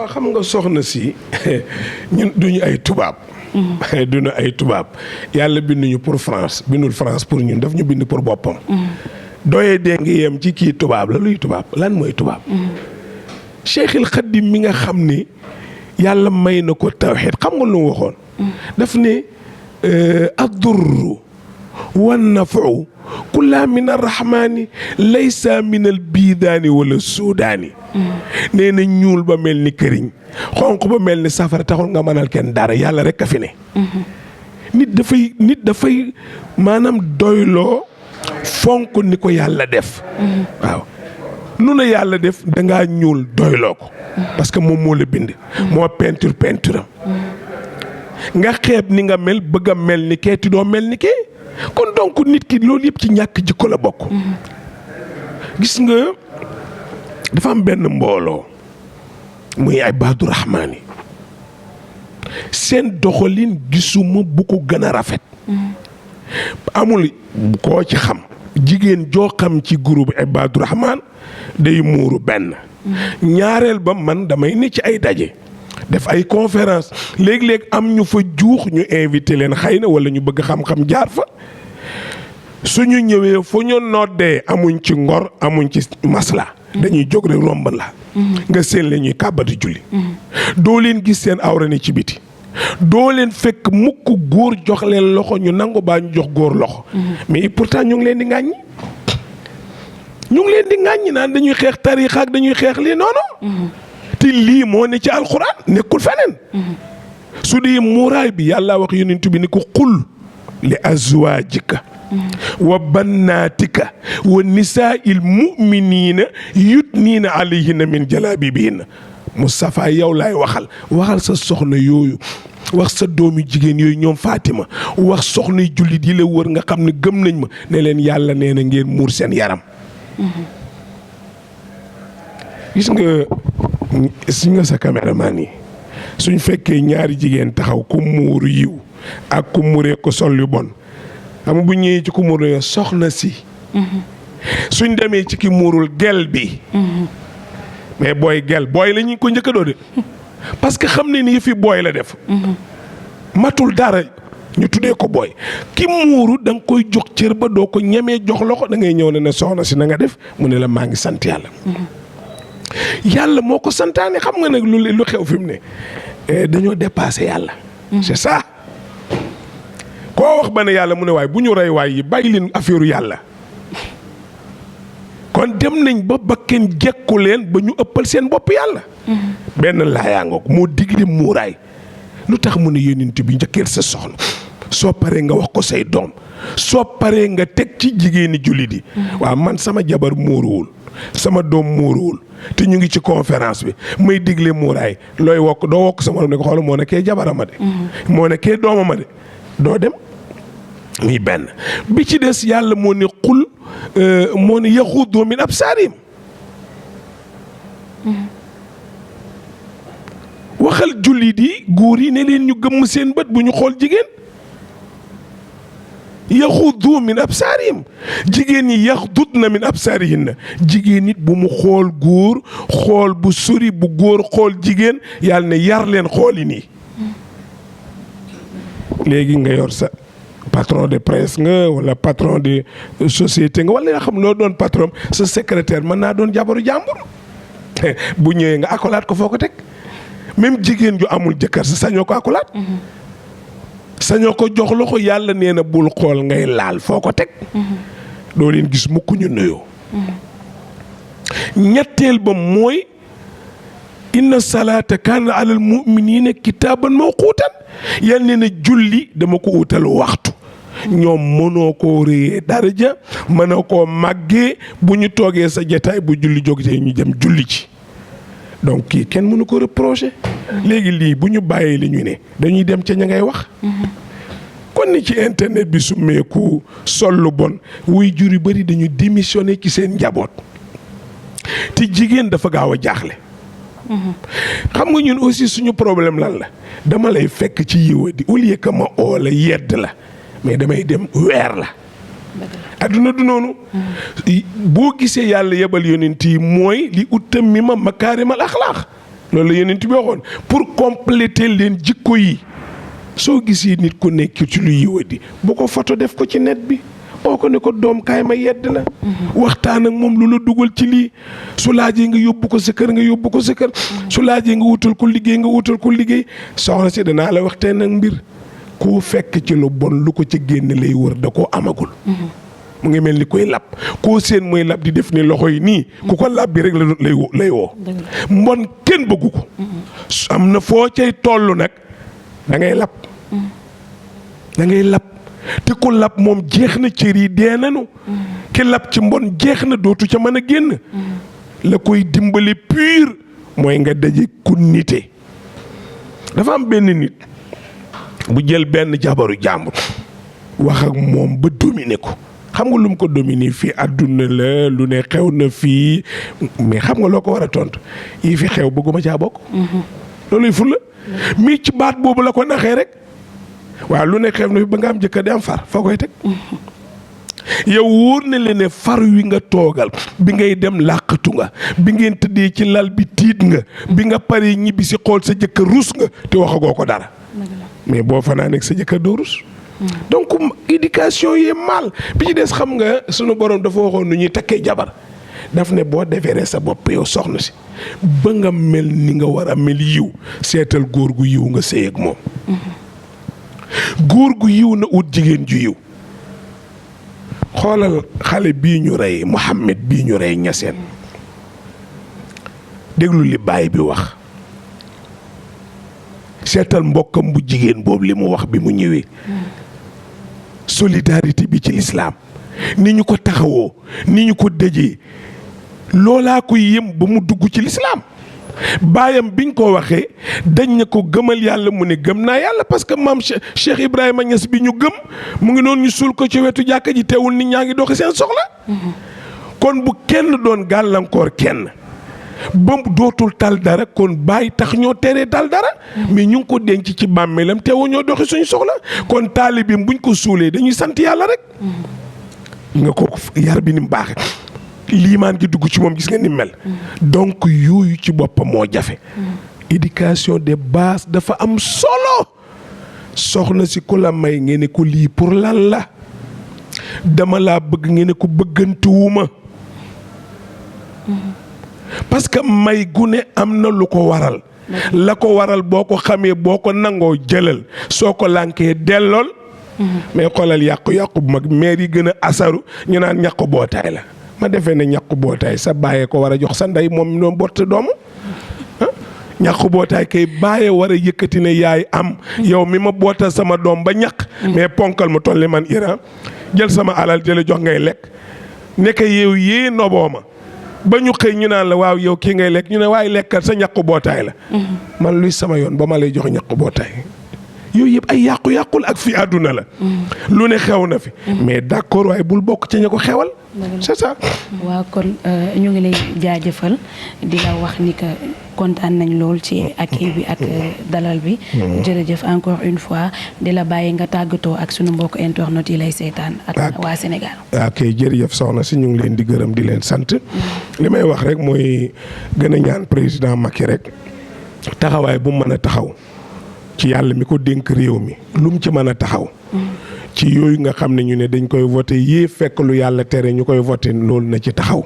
waaw xam nga soxna si ñun duñu ay tubaab. duñu ay tubaab yàlla binduñu pour France bindul France pour ñun daf ñu bind pour boppam. doye dee ngi yem ci kii tubaab la luy tubaab lan mooy tubaab. Cheikhul Khadim mi nga xam ni yàlla may na ko tawxiid xam nga lu mu waxoon. daf ne ad-durru wan-naf'u kullaa min ar-rahmaani laysa min al-biidaani wala suudaani. nee na ñuul ba mel ni këriñ xonq ba mel ni safara taxul nga mënal kenn dara yàlla rek a fi ne. nit dafay maanaam doyloo fonk ni ko yàlla def. waaw nu la yàlla def dangaa ñuul doyloo ko. parce que moom moo la bind. moo peinture am. nga xeeb ni nga mel bëgg a mel ni kee ti doo mel ni kee kon donc nit ki loolu yëpp ci ñàkk jikko la bokk. gis nga dafa am benn mbooloo muy ay baadu rahmaan yi seen doxalin gisuma bu ko gën a rafet. amul koo ci xam jigéen joo xam ci groupe ay baadu rahmaan day muuru benn. ñaareel ba man damay ne ci ay daje. def ay conférence léeg-léeg am ñu fa juux ñu invité leen xëy na wala ñu bëgg xam-xam jaar fa suñu ñëwee fu ñu noddee amuñ ci ngor amuñ ci masla dañuy jóg rek romb la nga seen la ñuy kàbbati julli doo leen gis seen awra ni ci biti doo leen fekk mukk góor jox leen loxo ñu nangu baa ñu jox góor loxo mais pourtant ñu ngi leen di ŋàññi naan dañuy xeex tariixa ak dañuy xeex lii noonu te lii moo ne ci alxuraan nekkul feneen. su dee muuraay bi yàlla wax yonent bi ni ko qul li azwaajika wa bannaatika wa nisaa'il mu'miniina yudniina alayhinna min jalaabibihinna Moustapha yow laay waxal sa soxna yooyu wax sa doomi jigéen yooyu ñoom Fatima wax soxna jullit yi la wër nga xam ne gëm nañ ma ne leen yàlla nee na ngeen muur seen yaram. gis nga sa caméraman yi suñ fekkee ñaari jigéen taxaw ku muuru yiw ak ku muuree ko sol yu bon xam nga bu ñëwee ci ku muuru soxna si. suñ demee ci ki muurul gel bi. mais booy la ñu ko njëkk a doo de parce que xam ne ni yëfi booy la def. matul dara ñu tuddee ko booy ki muuru da nga koy jox cër ba doo ko ñemee jox loxo da ngay ñëw ne soxna si na nga def mu ne la maa ngi sant yàlla. yàlla moo ko santaane xam nga nag lu xew fi mu ne dañoo dépassé yàlla. c'est ça koo wax ba ne yàlla mu ne waay bu ñu rey waay yi bàyyi leen affaire yàlla. kon dem nañ ba kenn jekku leen ba ñu ëppal seen bopp yàlla. benn laayaa ngoog moo digle muuraay lu tax mu ne yonent bi njëkkeel sa soxna soo paree nga wax ko say doom soo paree nga teg ci jigéeni jullit yi. waaw man sama jabar muuruwul sama doom muuruwul te ñu ngi ci conférence bi may digle muuraay looy wokk doo wokk sama doom ne ko xool moo ne kee jabarama de. moo ne kee doomama de doo dem. muy benn bi ci des yàlla moo ne xul moo ne yaxuddu min absaarihim waxal jullit yi góor yi ne leen ñu gëmm seen bët bu ñu xool jigéen. yaxuddu min absaarihim jigéen ñi yaxdudna min absaarihinna jigéen nit bu mu xool góor xool bu sori bu góor xool jigéen yàlla ne yar leen xooli nii. léegi nga yor sa patron de presse nga wala patron de société nga wala nga xam loo doon patron sa secrétaire mën naa doon jabaru jàmbur bu ñëwee nga akolaat ko foo ko teg même jigéen ju amul jëkkër sa sañoo ko akolaat. sañoo ko jox loxo yàlla nee na bul xool ngay laal foo ko teg. doo leen gis mukk ñu nuyoo. ñetteel ba mooy inna salaata kaana alal mu'miniina kitaaban mawquutan yal nee na julli dama ko utal waxtu. ñoom mënoo koo réyee daraja mënoo koo màggee bu ñu toogee sa jataay bu julli jógtee ñu jëm julli ci donc kii kenn mënu ko reprocher. léegi lii bu ñu bàyyee li ñu ne dañuy dem ca ña ngay wax. kon ni ci internet bi su meeku sol lu bon wuy jur yu bëri dañu démissionné ci seen njaboot te jigéen dafa gaaw a jaaxle. xam nga ñun aussi suñu problème lan la dama lay fekk ci yiwa di au lieu que ma oo la yedd la mais damay dem weer la. adduna du noonu. boo gisee yàlla yebal yonent yi mooy li utammima makaarimal axlaaq loolu la Yonent bi waxoon pour compléter leen jikko yi. soo gisee nit ku nekk ci lu yiwadi bu ko photo def ko ci net bi oo ko ne ko doom kaay ma yedd la. waxtaan ak moom lu la dugal ci lii su laajee nga yóbbu ko sa kër nga yóbbu ko sa kër. su laajee nga wutal ko liggéey nga wutal ko liggéey soxna si danaa la waxtaan ak mbir koo fekk ci lu bon lu ko ci génn lay wër da koo amagul. mu ngi mel ni koy lab koo seen mooy lab di def ni loxo yi nii ku ko lab bi rek lay woo mbon kenn bëggu ko. am na foo cay toll nag da ngay lab. da ngay lab te ku lab moom jeex na cër yi dee nañu. ki lab ci mbon jeex na dootu ca mën a génn. la koy dimbali pur mooy nga daje ku nite. dafa am benn nit bu jël benn jabaru jàmbur wax ak moom ba dominer ko xam nga lu mu ko dominer fii àdduna la lu ne xew na fii mais xam nga loo ko war a tontu yi fi xew bëgguma caa bokk. looluy ful la. mii ci baat boobu la ko naxee rek waaw lu ne xew na fi ba nga am jëkkër di am far foo koy teg. yow wóor na leen ne far wi nga toogal bi ngay dem làqatu nga bi ngeen tëddee ci lal bi tiit nga bi nga paree ñibbi si xool sa jëkkër rus nga te waxagoo ko dara. mais boo fanaa nekk sa jëkkër doo rus. donc éducation yi mal bi ci des xam nga sunu borom dafa waxoon nu ñuy takkee jabar daf ne boo deferee sa bopp yow soxna si ba nga mel ni nga war a mel yiw seetal góor gu yiw nga sëy ak moom. góor gu yiw na ut jigéen ju yiw. xoolal xale bii ñu rey Mohamed bii ñu rey Ñaseen déglu li baay bi wax seetal mbokkam bu jigéen boobu li mu wax bi mu ñëwee. solidarité bi ci lislaam ni ñu ko taxawoo ni ñu ko dëjee loolaa ko yëm ba mu dugg ci lislaam baayam biñ ko waxee dañ na ko gëmal yàlla mu ne gëm naa yàlla parce que maam Cheikh Ibrahima Niass bi ñu gëm mu ngi noonu ñu suul ko ci wetu jàkka ji teewul nit ñaa ngi doxi seen soxla. kon bu kenn doon gàllankoor kenn ba dootul tal dara kon bàyyi tax ñoo teree tal dara. mais ñu ngi ko denc ci bàmmeelam teewul ñoo doxi suñu soxla kon taalibeem buñ ko suulee dañuy sant yàlla rek. nga ko yar bi ni mu baaxee. liimaan gi dugg ci moom gis nga ni mel. donc yooyu ci boppam moo jafe. éducation de base dafa am solo. soxna si ku la may ngeen ne ko lii pour lan la. dama laa bëgg ngeen ne ko bëggantuwuma. parce que may gune am na lu ko waral. la ko waral boo ko xamee boo ko nangoo jëlal soo ko lànkee dellool. mais xoolal yàqu-yàqu bu mag maire yi gën a asaru ñu naan ñàkk bootaay la. ma defee ne ñàkk bootaay sa bàyyee ko war a jox sa ndey moom noonu botte doomu ñàkk bootaay kay bàyyee war a yëkkati ne yaay am yow mi ma bootal sama doom ba ñàkk mais ponkal ma tolli man Iran jël sama alal jële jox ngay lekk nekk yow yee noboo ma ba ñu xëy ñu naan la waaw yow kii ngay lekk ñu ne waaye lekkal sa ñàkk bootaay la man luy sama yoon ba ma lay jox ñàkk bootaay yooyu yëpp ay yàqu-yàqul ak fi àdduna la lu ne xew na fi mais d'accord waaye bul bokk ci ña ko xewal c'est ça. waaw kon ñu ngi lay jaajëfal di la wax ni que kontaan nañ lool ci accueil bi ak dalal bi. jërëjëf encore une fois di la bàyyi nga tàggatoo ak sunu mbokk internet yi lay seetaan. ak waa Sénégal. ok jërëjëf soxna si ñu ngi leen di gërëm di leen sant. li may wax rek mooy gën a ñaan président Macky rek taxawaay bu mu mën a taxaw ci yàlla mi ko dénk réew mi lu mu ci mën a taxaw. ci yooyu nga xam ne ñu ne dañ koy voté yii fekk lu yàlla tere ñu koy voté loolu na ci taxaw.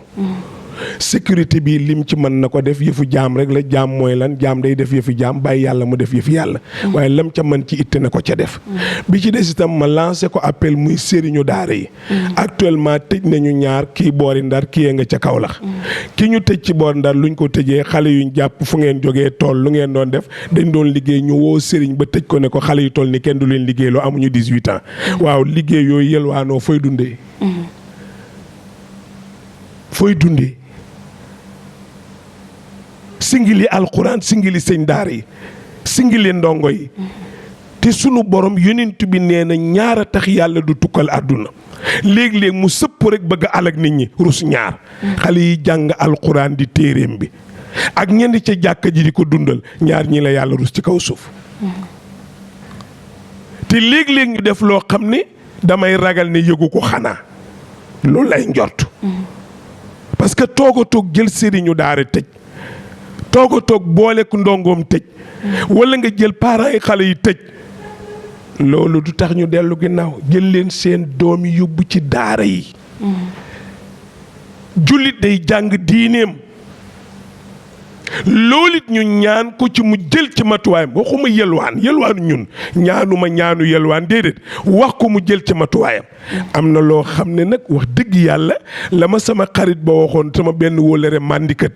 sécurité bi lim ci mën na ko def yëfu jaam rek la jaam mooy lan jaam day def yëfu jaam bàyyi yàlla mu def yëfu yàlla. waaye lam ca mën ci itte na ko ca def. bi ci des itam ma lancé ko appel muy sëriñu daara yi. actuellement tëj nañu ñaar kii boori Ndar kii nga ca Kaolack. ki ñu tëj ci boor Ndar luñ ko tëjee xale yuñ jàpp fu ngeen jógee tool lu ngeen doon def dañ doon liggéey ñu woo sëriñ ba tëj ko ne ko xale yu toll ni kenn du leen liggéey loo amuñu 18 ans. waaw liggéey yooyu yelwaanoo fooy dundee. fooy dundee. singili alxuraan singili sëñ daara yi singili ndongo yi te sunu borom yonent bi nee na ñaar a tax yàlla du tukkal àdduna léeg-léeg mu sëpp rek bëgg a alag nit ñi rus ñaar xale yi jàng alxuraan di téeréem bi ak ñenn ca jàkka ji di ko dundal ñaar ñi la yàlla rus ci kaw suuf te léeg-léeg ñu def loo xam ne damay ragal ne yëgu ko xanaa loolu lay njort parce que toog a toog jël sëriñu daara tëj toog boole ku ndongoom tëj wala nga jël parents yi xale yi tëj loolu du tax ñu dellu ginnaaw. jël leen seen doom yi yóbbu ci daara yi. jullit day jàng diineem loolu it ñu ñaan ko ci mu jël ci matuwaayam waxuma yelwaanu ñun ñaanu yelwaan déedéet wax ko mu jël ci matuwaayam. am na loo xam ne nag wax dëgg yàlla la ma sama xarit ba waxoon sama benn wóolare màndikat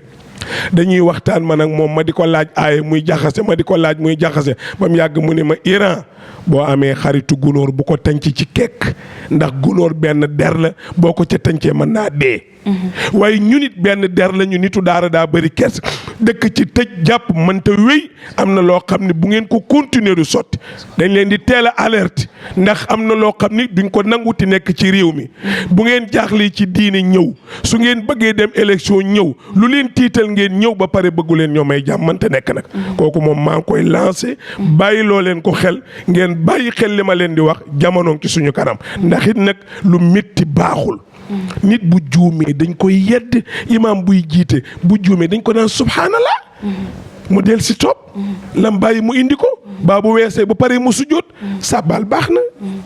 dañuy waxtaan man ak moom ma di ko laaj aaye muy jaxase ma di ko laaj muy jaxase ba mu yàgg mu ne ma Iran boo amee xaritu gunóor bu ko tànc ci kekk ndax gunóor benn der la boo ko ca tàncee mën naa dee. waaye ñu nit benn der la ñu nitu daara daa bëri kes dëkk ci tëj jàpp mënta wéy am na loo xam ne bu ngeen ko continuer du sotti dañ leen di teel a alerte ndax am na loo xam ni duñ ko nanguti nekk ci réew mi bu ngeen jaaxlee ci diine ñëw su ngeen bëggee dem élection ñëw lu leen tiital ngeen ñëw ba pare bëggu leen ñoo may jàmm mënta nekk nag. kooku moom maa ngi koy lancé bàyyi loo leen ko xel ngeen bàyyi xel li ma leen di wax jamono ci suñu kanam ndax it nag lu métti baaxul. nit bu juumee dañ koy yedd imaam buy jiite bu juumee dañ ko naan subhanallah mu del si topp lam bàyyi mu indi ko baa bu weesee ba pare mu sujjóot sàbbaal baax na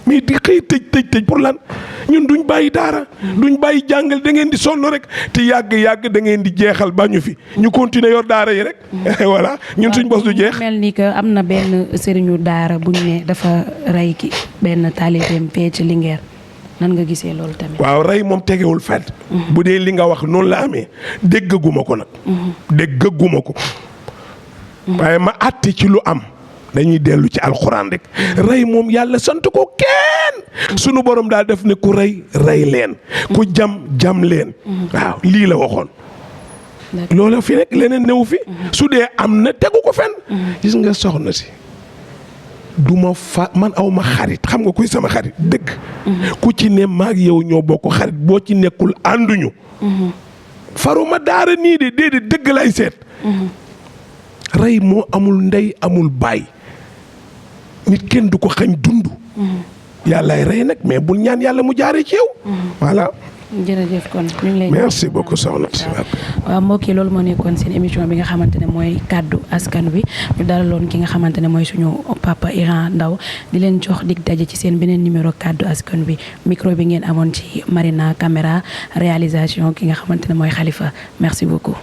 mais di xëy tëj pour lan ñun duñ bàyyi daara duñ bàyyi jàngal da ngeen di sonn rek te yàgg da ngeen di jeexal ba ñu fi ñu continuer yor daara yi rek voilà ñun suñ bos du jeex. mel ni que am na benn sëriñu daara buñ ne dafa rey ki benn taalibeem fee ci Linguère nan nga gisee loolu tamit. waaw rey moom tegewul fenn. bu dee li nga wax noonu la amee déggaguma ko nag. déggaguma ko. waaye ma àtte ci lu am dañuy dellu ci alxuraan rek. rey moom yàlla sant ko kenn. sunu borom daal def ne ku rey leen. ku jam leen. waaw lii la waxoon. loola fi nekk leneen newu fi. su dee am na tegu ko fenn. gis nga soxna si. man aw ma xarit xam nga kuy sama xarit dëgg. ku ci ne maag yow ñoo bokk xarit boo ci nekkul ànduñu. faruma daara nii de déedéet dëgg lay seet. rey moo amul ndey amul baay nit kenn du ko xañ dund. yàllaay rey nag mais bul ñaan yàlla mu jaaree ci yow. voilà. jërëjëf kon ñu ngi lay merci beaucoup soxna si waaw mbokk yi loolu moo nekkoon seen émission bi nga xamante ne mooy kàddu askan wi ñu dalaloon ki nga xamante ne mooy suñu papa Iran Ndao di leen jox dig daje ci seen beneen numéro kàddu askan wi micro bi ngeen amoon ci Marina caméra réalisation ki nga xamante ne mooy Khalifa merci beaucoup.